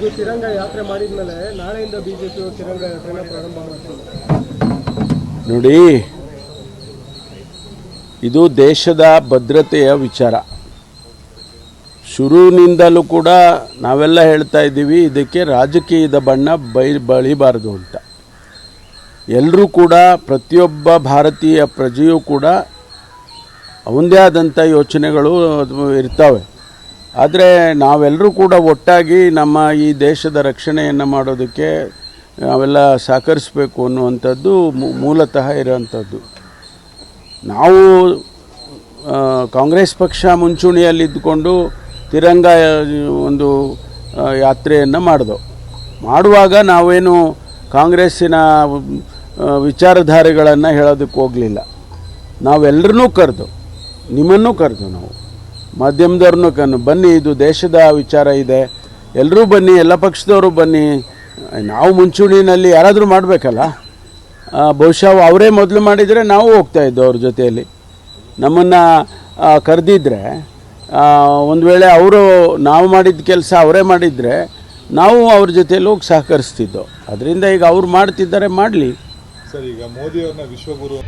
ಇದು ತಿರಂಗ ಯಾತ್ರೆ ಮಾಡಿದ್ಮೇಲೆ ನಾಳೆಯಿಂದ ಬಿಜೆಪಿ ತಿರಂಗ ಯಾತ್ರೆನ ಪ್ರಾರಂಭ ಮಾಡ್ತಾರೆ ನೋಡಿ. ಇದು ದೇಶದ ಭದ್ರತೆಯ ವಿಚಾರ. ಶುರುವಿನಿಂದಲೂ ಕೂಡ ನಾವೆಲ್ಲ ಹೇಳ್ತಾ ಇದ್ದೀವಿ, ಇದಕ್ಕೆ ರಾಜಕೀಯದ ಬಣ್ಣ ಬಳಿಬಾರದು ಅಂತ. ಎಲ್ಲರೂ ಕೂಡ, ಪ್ರತಿಯೊಬ್ಬ ಭಾರತೀಯ ಪ್ರಜೆಯೂ ಕೂಡ ಅವನದೇ ಆದಂಥ ಯೋಚನೆಗಳು ಇರ್ತವೆ. ಆದರೆ ನಾವೆಲ್ಲರೂ ಕೂಡ ಒಟ್ಟಾಗಿ ನಮ್ಮ ಈ ದೇಶದ ರಕ್ಷಣೆಯನ್ನು ಮಾಡೋದಕ್ಕೆ ನಾವೆಲ್ಲ ಸಹಕರಿಸಬೇಕು ಅನ್ನುವಂಥದ್ದು ಮೂಲತಃ ಇರೋವಂಥದ್ದು. ನಾವು ಕಾಂಗ್ರೆಸ್ ಪಕ್ಷ ಮುಂಚೂಣಿಯಲ್ಲಿದ್ದುಕೊಂಡು ತಿರಂಗ ಒಂದು ಯಾತ್ರೆಯನ್ನು ಮಾಡುವಾಗ ನಾವೇನು ಕಾಂಗ್ರೆಸ್ಸಿನ ವಿಚಾರಧಾರೆಗಳನ್ನು ಹೇಳೋದಕ್ಕೆ ಹೋಗಲಿಲ್ಲ. ನಾವೆಲ್ಲರನ್ನೂ ಕರೆದು, ನಿಮ್ಮನ್ನು ಕರೆದು, ನಾವು ಮಾಧ್ಯಮದವ್ರನ್ನೂ ಬನ್ನಿ, ಇದು ದೇಶದ ವಿಚಾರ ಇದೆ, ಎಲ್ಲರೂ ಬನ್ನಿ, ಎಲ್ಲ ಪಕ್ಷದವರು ಬನ್ನಿ. ನಾವು ಮುಂಚೂಣಿನಲ್ಲಿ ಯಾರಾದರೂ ಮಾಡಬೇಕಲ್ಲ. ಬಹುಶಃ ಅವರೇ ಮೊದಲು ಮಾಡಿದರೆ ನಾವು ಹೋಗ್ತಾಯಿದ್ದು ಅವ್ರ ಜೊತೆಯಲ್ಲಿ. ನಮ್ಮನ್ನು ಕರೆದಿದ್ದರೆ, ಒಂದು ವೇಳೆ ನಾವು ಮಾಡಿದ ಕೆಲಸ ಅವರೇ ಮಾಡಿದರೆ ನಾವು ಅವ್ರ ಜೊತೆಯಲ್ಲಿ ಹೋಗಿ ಸಹಕರಿಸ್ತಿದ್ದೋ. ಅದರಿಂದ ಈಗ ಅವ್ರು ಮಾಡ್ತಿದ್ದಾರೆ, ಮಾಡಲಿ. ಸರ್, ಈಗ ಮೋದಿಯವ್ರನ್ನ ವಿಶ್ವಗುರು